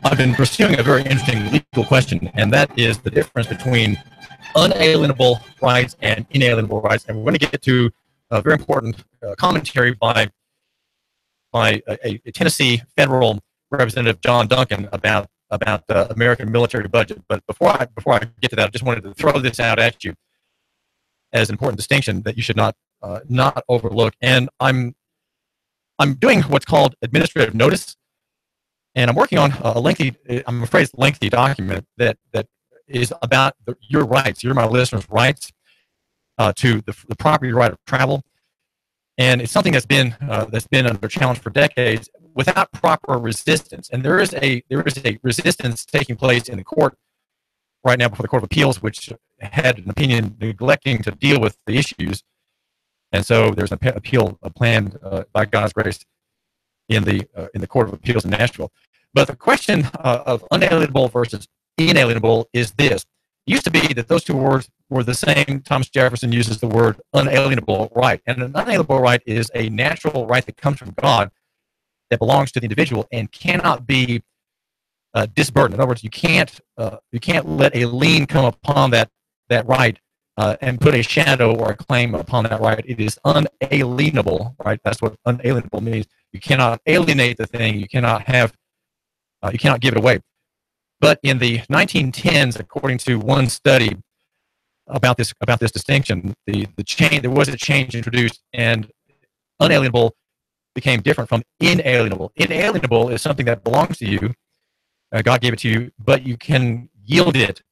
I've been pursuing a very interesting legal question, and that is the difference between unalienable rights and inalienable rights. And we're going to get to a very important commentary by a Tennessee federal representative, John Duncan, about the American military budget. But before I get to that, I just wanted to throw this out at you as an important distinction that you should not overlook. And I'm doing what's called administrative notice, and I'm working on a lengthy, I'm afraid it's a lengthy document that is about your rights, my listeners' rights to the property right of travel. And it's something that's been under challenge for decades without proper resistance. And there is a resistance taking place in the court right now before the Court of Appeals, which had an opinion neglecting to deal with the issues. And so there's an appeal planned by God's grace in the Court of Appeals in Nashville. But the question of unalienable versus inalienable is this. It used to be that those two words were the same. Thomas Jefferson uses the word unalienable right. And an unalienable right is a natural right that comes from God that belongs to the individual and cannot be disburdened. In other words, you can't let a lien come upon that right and put a shadow or a claim upon that right. It is unalienable, right? That's what unalienable means. You cannot alienate the thing. You cannot give it away. But in the 1910s, according to one study about this distinction, there was a change introduced, and unalienable became different from inalienable. Inalienable is something that belongs to you. God gave it to you, but you can yield it.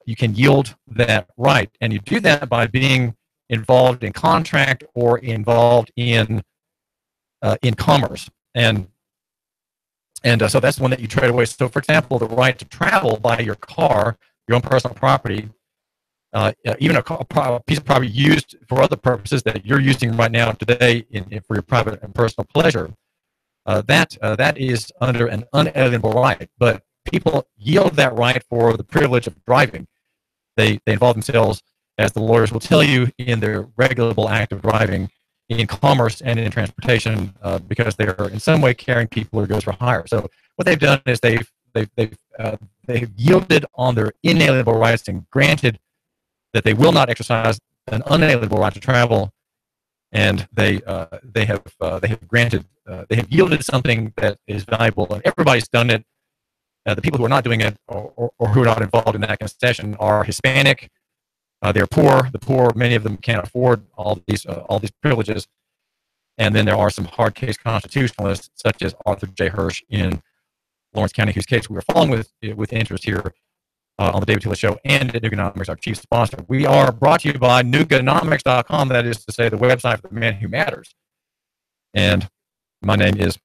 You can yield that right, and you do that by being involved in contract or involved in commerce. And so that's the one that you trade away. So, for example, the right to travel by your car, your own personal property, even a piece of property used for other purposes that you're using right now today for your private and personal pleasure, that is under an unalienable right. But people yield that right for the privilege of driving. They involve themselves, as the lawyers will tell you, in their regulable act of driving, in commerce and in transportation, because they're in some way carrying people or goods for hire. So what they've done is they've yielded on their inalienable rights and granted that they will not exercise an unalienable right to travel, and they have yielded something that is valuable, and everybody's done it. The people who are not doing it or who are not involved in that concession are Hispanic. They're poor. The poor, many of them can't afford all these privileges. And then there are some hard case constitutionalists, such as Arthur J. Hirsch in Lawrence County, whose case we are following with interest here on the David Tulis Show and at Nooganomics, our chief sponsor. We are brought to you by Nooganomics.com. That is to say, the website for the man who matters. And my name is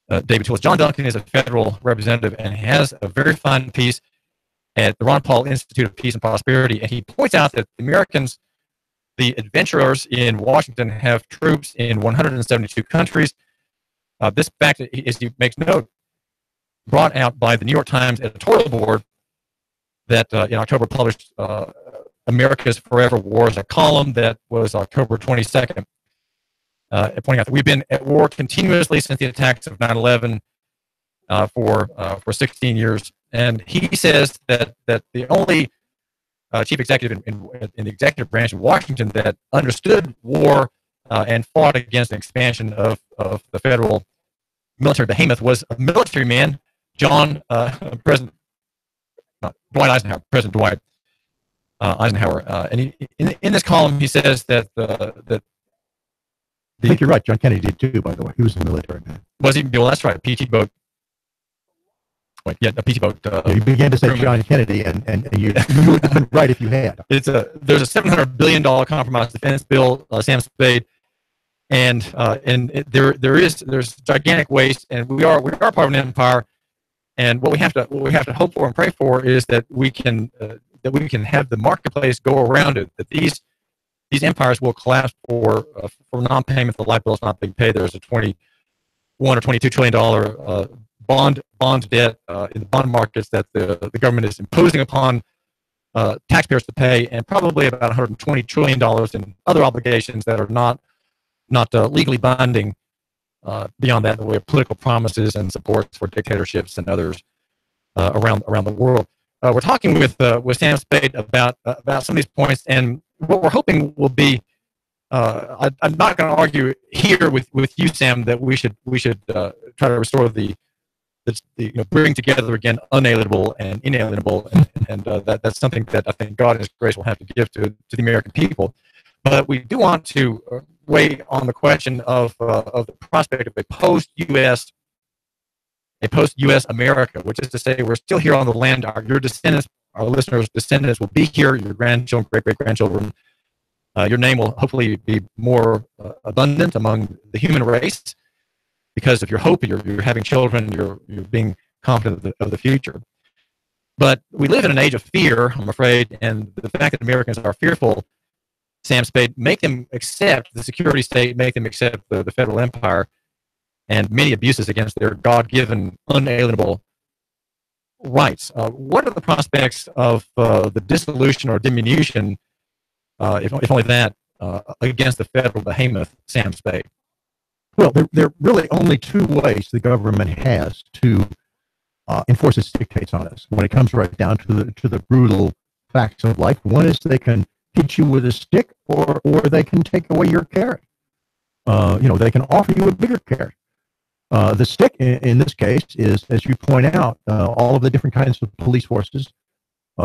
David Tulis. John Duncan is a federal representative and has a very fine piece at the Ron Paul Institute of Peace and Prosperity, and he points out that the Americans, the adventurers in Washington, have troops in 172 countries. This fact, as he makes note, brought out by the New York Times editorial board that in October published America's Forever Wars, a column that was October 22nd, pointing out that we've been at war continuously since the attacks of 9/11 for 16 years. And he says that the only chief executive in the executive branch of Washington that understood war and fought against an expansion of the federal military behemoth was a military man, President Dwight Eisenhower, President Dwight Eisenhower. And he, in this column, he says that I think you're right. John Kennedy did too, by the way. He was a military man. Was he? Well, that's right. PT boat. Wait, yeah, a PT bote. You began to say John Kennedy, and you would have been right if you had. There's a $700 billion compromise defense bill, Sam Spade, and there's gigantic waste, and we are part of an empire, and what we have to hope for and pray for is that we can have the marketplace go around it, that these empires will collapse for non-payment. The light bill is not being paid. There's a $21 or $22 trillion bond debt in the bond markets that the government is imposing upon taxpayers to pay, and probably about $120 trillion in other obligations that are not not legally binding beyond that in the way of political promises and supports for dictatorships and others around the world. We're talking with Sam Spade about some of these points, and what we're hoping will be. I'm not going to argue here with you, Sam, that we should try to restore the bring together again unalienable and inalienable, and that's something that I think God in His grace will have to give to the American people. But we do want to weigh on the question of the prospect of a post-U.S. America, which is to say, we're still here on the land. Your descendants, our listeners' descendants, will be here. Your grandchildren, great-great-grandchildren. Your name will hopefully be more abundant among the human race, because of your hope, you're having children, you're being confident of the future. But we live in an age of fear, I'm afraid, and the fact that Americans are fearful, Sam Spade, make them accept the security state, make them accept the federal empire, and many abuses against their God-given, unalienable rights. What are the prospects of the dissolution or diminution, if only that, against the federal behemoth, Sam Spade? Well, there are really only two ways the government has to enforce its dictates on us when it comes right down to the brutal facts of life. One is they can hit you with a stick, or they can take away your carrot. They can offer you a bigger carrot. The stick in this case is, as you point out, all of the different kinds of police forces,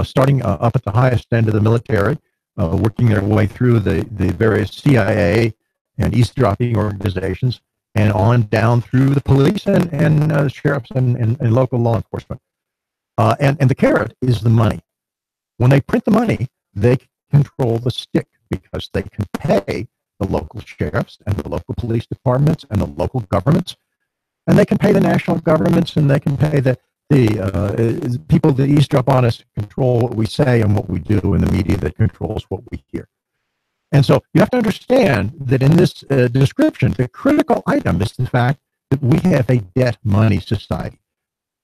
starting up at the highest end of the military, working their way through the various CIA and eavesdropping organizations, and on down through the police and sheriffs and local law enforcement. And the carrot is the money. When they print the money, they control the stick, because they can pay the local sheriffs and the local police departments and the local governments, and they can pay the national governments, and they can pay the people that eavesdrop on us, control what we say and what we do, in the media that controls what we hear. And so you have to understand that in this description, the critical item is the fact that we have a debt money society.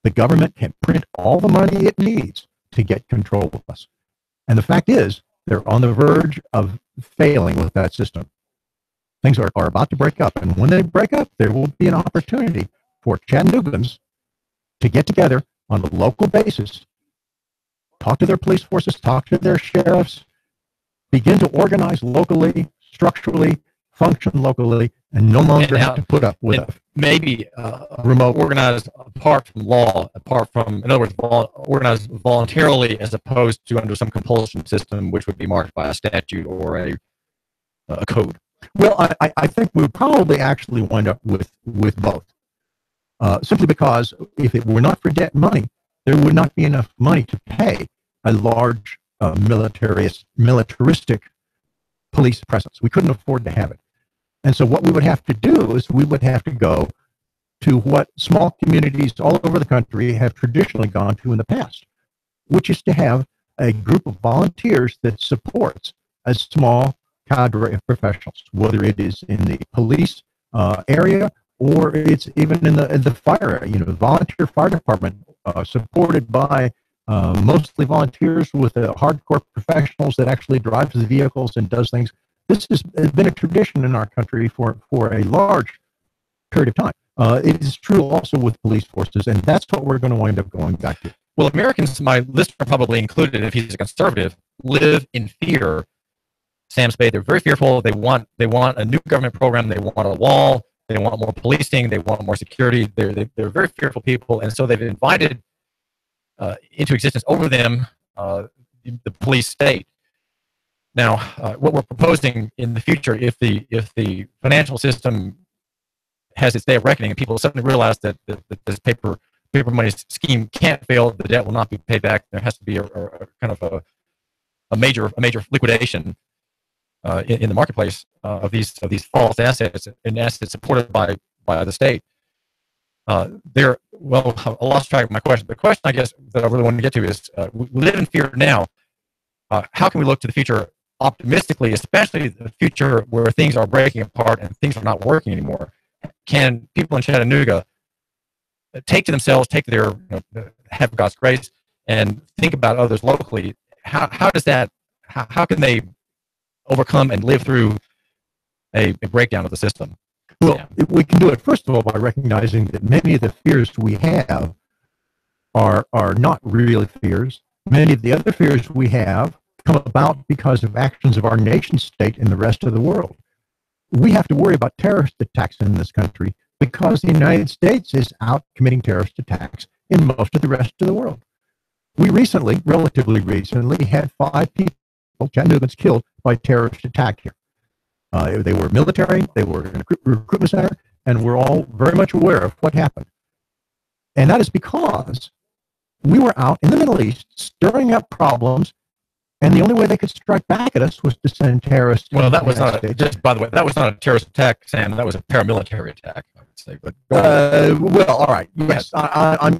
The government can print all the money it needs to get control of us. And the fact is, they're on the verge of failing with that system. Things are about to break up. And when they break up, there will be an opportunity for Chattanoogans to get together on a local basis, talk to their police forces, talk to their sheriffs, begin to organize locally, structurally, function locally, and no longer have to put up with maybe remote organized apart from law, in other words, organized voluntarily as opposed to under some compulsion system, which would be marked by a statute or a code. Well, I think we would probably actually wind up with both. Simply because if it were not for debt money, there would not be enough money to pay a large militaristic police presence. We couldn't afford to have it. And so what we would have to do is we would have to go to what small communities all over the country have traditionally gone to in the past, which is to have a group of volunteers that supports a small cadre of professionals, whether it is in the police area or it's even in the fire, volunteer fire department, supported by mostly volunteers with hardcore professionals that actually drives the vehicles and does things. This has been a tradition in our country for a large period of time. It is true also with police forces, and that's what we're going to wind up going back to. Well, Americans, my listener probably included, if he's a conservative, live in fear. Sam Spade, they're very fearful. They want a new government program. They want a wall. They want more policing. They want more security. They're very fearful people, and so they've invited into existence over them the police state. Now, what we're proposing in the future, if the financial system has its day of reckoning, and people suddenly realize that this paper money scheme can't fail, the debt will not be paid back. There has to be a kind of a major liquidation in the marketplace of these false assets and assets supported by the state. I lost track of my question. The question, I guess, that I really want to get to is: we live in fear now. How can we look to the future optimistically, especially the future where things are breaking apart and things are not working anymore? Can people in Chattanooga take to themselves, have God's grace, and think about others locally? How can they overcome and live through a breakdown of the system. Well, we can do it, first of all, by recognizing that many of the fears we have are not real fears. Many of the other fears we have come about because of actions of our nation state and the rest of the world. We have to worry about terrorist attacks in this country because the United States is out committing terrorist attacks in most of the rest of the world. We recently, relatively recently, had 5 people, Chattanoogans, killed by terrorist attack here. They were military, they were in a recruitment center, and we're all very much aware of what happened. And that is because we were out in the Middle East stirring up problems, and the only way they could strike back at us was to send terrorists. Well, that was not, just by the way, that was not a terrorist attack, Sam. That was a paramilitary attack, I would say. But well, all right. Yes,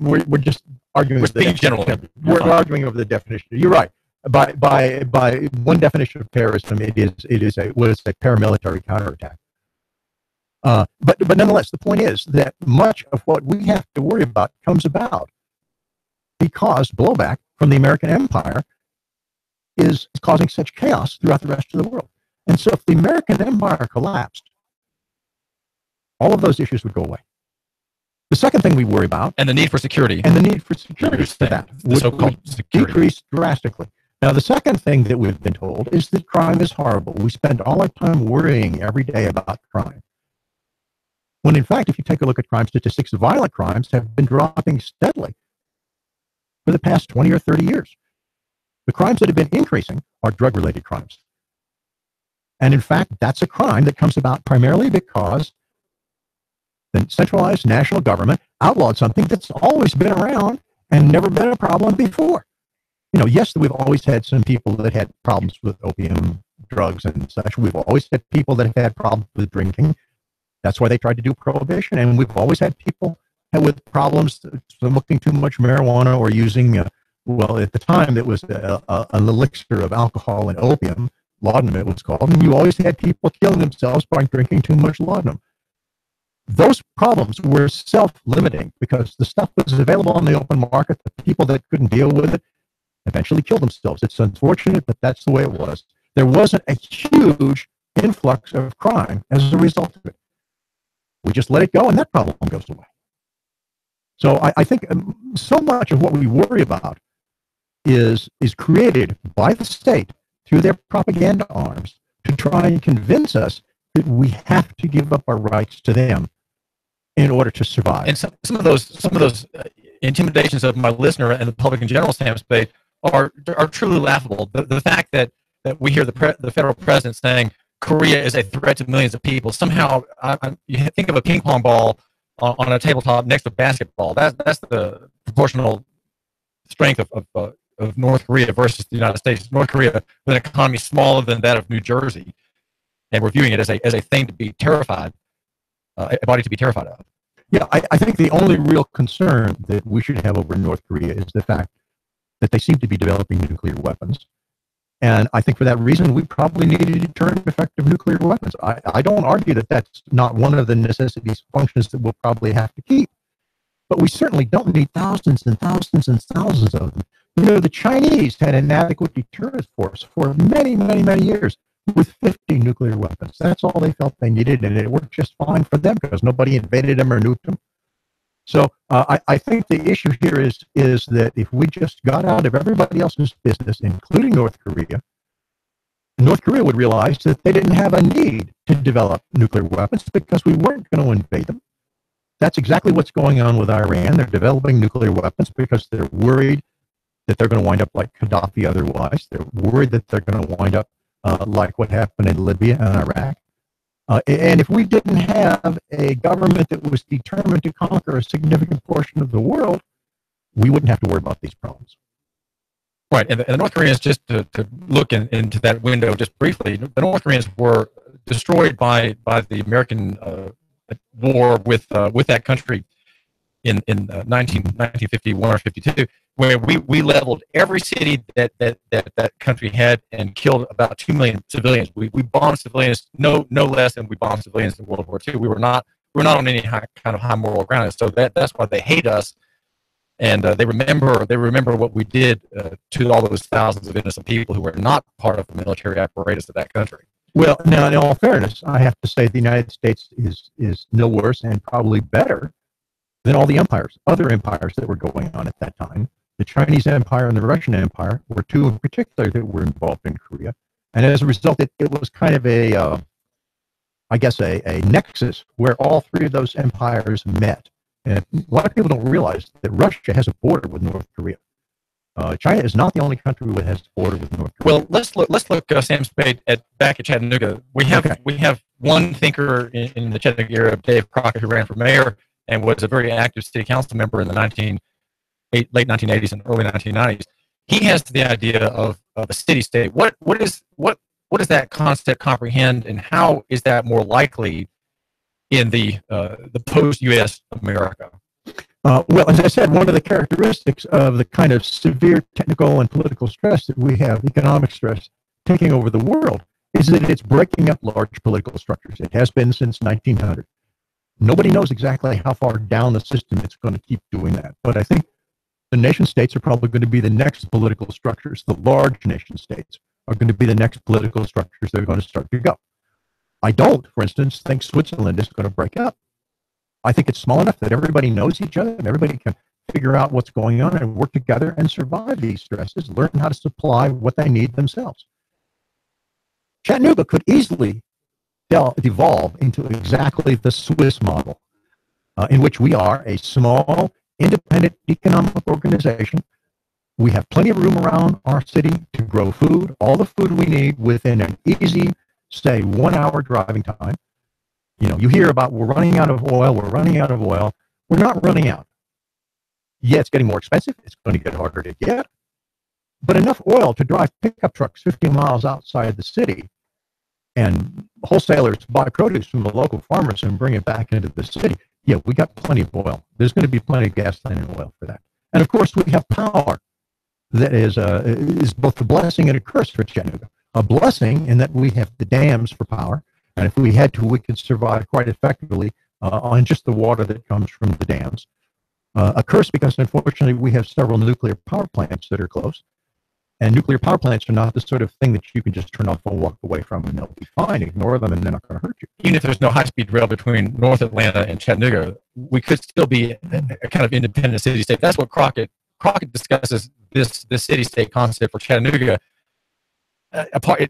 we're just arguing. We're speaking generally. We're arguing over the definition. You're right. By one definition of terrorism, it is a paramilitary counterattack. But nonetheless, the point is that much of what we have to worry about comes about because blowback from the American empire is causing such chaos throughout the rest of the world. And so if the American empire collapsed, all of those issues would go away. The second thing we worry about, and the need for security, for that would decrease drastically. Now, the second thing that we've been told is that crime is horrible. We spend all our time worrying every day about crime. When in fact, if you take a look at crime statistics, violent crimes have been dropping steadily for the past 20 or 30 years. The crimes that have been increasing are drug-related crimes. And in fact, that's a crime that comes about primarily because the centralized national government outlawed something that's always been around and never been a problem before. You know, yes, we've always had some people that had problems with opium, drugs, and such. We've always had people that have had problems with drinking. That's why they tried to do prohibition. And we've always had people with problems smoking too much marijuana or using, well, at the time it was an elixir of alcohol and opium, laudanum it was called. And you always had people killing themselves by drinking too much laudanum. Those problems were self-limiting because the stuff was available on the open market. The people that couldn't deal with it eventually killed themselves. It's unfortunate, but that's the way it was. There wasn't a huge influx of crime as a result of it. We just let it go, and that problem goes away. So I think so much of what we worry about is created by the state through their propaganda arms to try and convince us that we have to give up our rights to them in order to survive. And some of those intimidations of my listener and the public in general, Sam Spade, are truly laughable. The fact that we hear the federal president saying Korea is a threat to millions of people. Somehow, you think of a ping pong ball on a tabletop next to basketball. That's the proportional strength of North Korea versus the United States. North Korea with an economy smaller than that of New Jersey, and we're viewing it as a thing to be terrified, a body to be terrified of. Yeah, I think the only real concern that we should have over North Korea is the fact that they seem to be developing nuclear weapons. And I think for that reason, we probably need a deterrent effect of nuclear weapons. I don't argue that that's not one of the necessities, functions that we'll probably have to keep. But we certainly don't need thousands and thousands and thousands of them. You know, the Chinese had an adequate deterrent force for many, many, many years with 50 nuclear weapons. That's all they felt they needed, and it worked just fine for them because nobody invaded them or nuked them. So I think the issue here is that if we just got out of everybody else's business, including North Korea would realize that they didn't have a need to develop nuclear weapons because we weren't going to invade them. That's exactly what's going on with Iran. They're developing nuclear weapons because they're worried that they're going to wind up like Gaddafi otherwise. They're worried that they're going to wind up like what happened in Libya and Iraq. And if we didn't have a government that was determined to conquer a significant portion of the world, we wouldn't have to worry about these problems. Right, and the North Koreans, just to look into that window just briefly, the North Koreans were destroyed by the American war with that country in 1951 or 52, where we leveled every city that country had and killed about 2 million civilians. We bombed civilians no less than we bombed civilians in World War II. We were not on any kind of high moral ground. So that's why they hate us, and they remember what we did to all those thousands of innocent people who were not part of the military apparatus of that country. Well, now, in all fairness, I have to say the United States is no worse and probably better than all the other empires that were going on at that time. The Chinese Empire and the Russian Empire were two in particular that were involved in Korea. And as a result, it was kind of a nexus where all three of those empires met. And a lot of people don't realize that Russia has a border with North Korea. China is not the only country that has a border with North Korea. Well, let's look Sam Spade back at Chattanooga. We have one thinker in the Chattanooga area, Dave Crockett, who ran for mayor and was a very active city council member in the late 1980s and early 1990s. He has the idea of a city-state. What does that concept comprehend, and how is that more likely in the post-U.S. America? Well, as I said, one of the characteristics of the kind of severe technical and political stress that we have, economic stress, taking over the world, is that it's breaking up large political structures. It has been since 1900. Nobody knows exactly how far down the system it's going to keep doing that. But I think the nation states are probably going to be the next political structures. The large nation states are going to be the next political structures that are going to start to go. I don't, for instance, think Switzerland is going to break up. I think it's small enough that everybody knows each other and everybody can figure out what's going on and work together and survive these stresses, learn how to supply what they need themselves. Chattanooga could easily devolve into exactly the Swiss model, in which we are a small, independent economic organization. We have plenty of room around our city to grow food, all the food we need within an easy, say, 1 hour driving time. You know, you hear about we're running out of oil. We're not running out. Yeah, it's getting more expensive. It's going to get harder to get. But enough oil to drive pickup trucks 50 miles outside the city, and wholesalers buy produce from the local farmers and bring it back into the city. Yeah, we got plenty of oil. There's going to be plenty of gasoline and oil for that. And of course, we have power that is both a blessing and a curse for Chattanooga. A blessing in that we have the dams for power. And if we had to, we could survive quite effectively on just the water that comes from the dams. A curse because, unfortunately, we have several nuclear power plants that are close. And nuclear power plants are not the sort of thing that you can just turn off and walk away from, and they'll be fine. Ignore them, and they're not going to hurt you. Even if there's no high-speed rail between North Atlanta and Chattanooga, we could still be a kind of independent city-state. That's what Crockett discusses, this city-state concept for Chattanooga.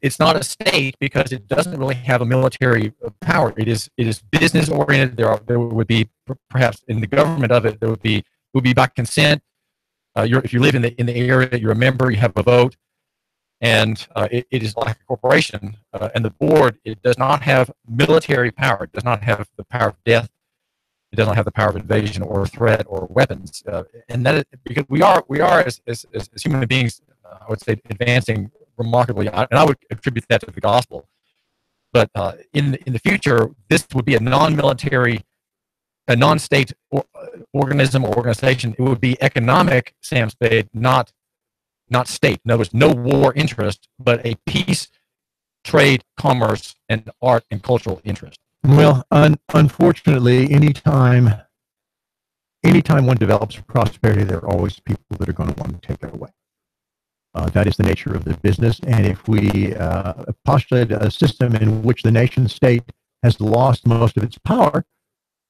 It's not a state because it doesn't really have a military power. It is business oriented. There would be, perhaps in the government of it, would be by consent. If you live in the area, you're a member, you have a vote, and it is like a corporation. And the board, it does not have military power. It does not have the power of death. It does not have the power of invasion or threat or weapons. And that is because we are as human beings, I would say, advancing remarkably, and I would attribute that to the gospel. But in the future, this would be a non-military, a non-state organism or organization. It would be economic, Sam Spade, not state. In other words, no war interest, but a peace, trade, commerce, and art and cultural interest. Well, unfortunately, anytime one develops prosperity, there are always people that are going to want to take it away. That is the nature of the business. And if we postulate a system in which the nation state has lost most of its power,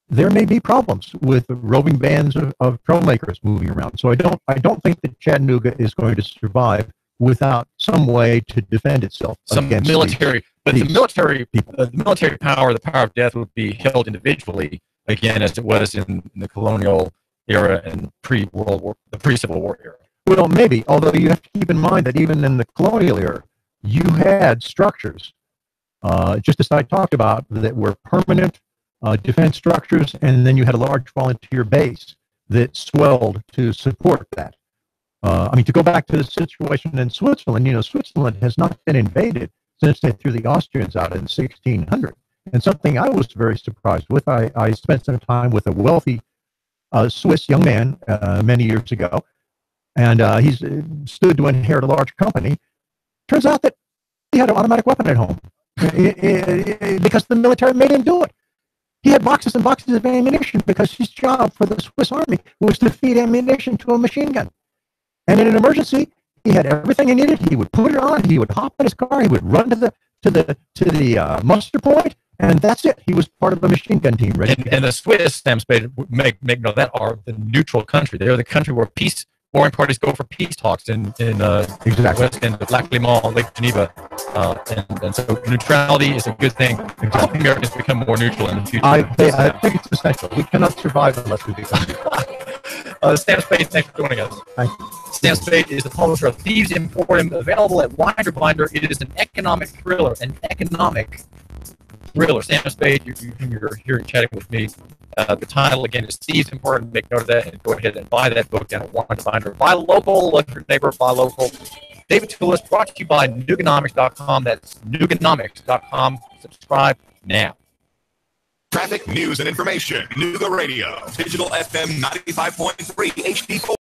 there may be problems with roving bands of troublemakers moving around. So I don't think that Chattanooga is going to survive without some way to defend itself. Some military, but the military power, the power of death, would be held individually, again, as it was in the colonial era and the pre-Civil War era. Well, maybe, although you have to keep in mind that even in the colonial era, you had structures, just as I talked about, that were permanent defense structures, and then you had a large volunteer base that swelled to support that. To go back to the situation in Switzerland, Switzerland has not been invaded since they threw the Austrians out in 1600. And something I was very surprised with, I spent some time with a wealthy Swiss young man many years ago, and he's stood to inherit a large company. Turns out that he had an automatic weapon at home because the military made him do it. He had boxes and boxes of ammunition because his job for the Swiss Army was to feed ammunition to a machine gun. And in an emergency, he had everything he needed. He would put it on. He would hop in his car. He would run to to the muster point, and that's it. He was part of a machine gun team. Ready. And the Swiss, Sam Spade, make note that are the neutral country. They're the country where warring parties go for peace talks in exactly. West End of Lac Léman, Lake Geneva, and so neutrality is a good thing. Helping Americans become more neutral in the future. I think it's essential. We cannot survive unless we become neutral. Sam Spade, thanks for joining us. Thank you. Sam Spade is the publisher of Thieves Emporium, available at Winder Binder. It is an economic thriller. Sam Spade, you're here chatting with me. The title, again, is Thieves Emporium. Make note of that and go ahead and buy that book down at Winder Binder. Buy local, like your neighbor, buy local. David Tulis, brought to you by Nooganomics.com. That's Nooganomics.com. Subscribe now. Traffic, news, and information. Nooga Radio. Digital FM 95.3 HD4.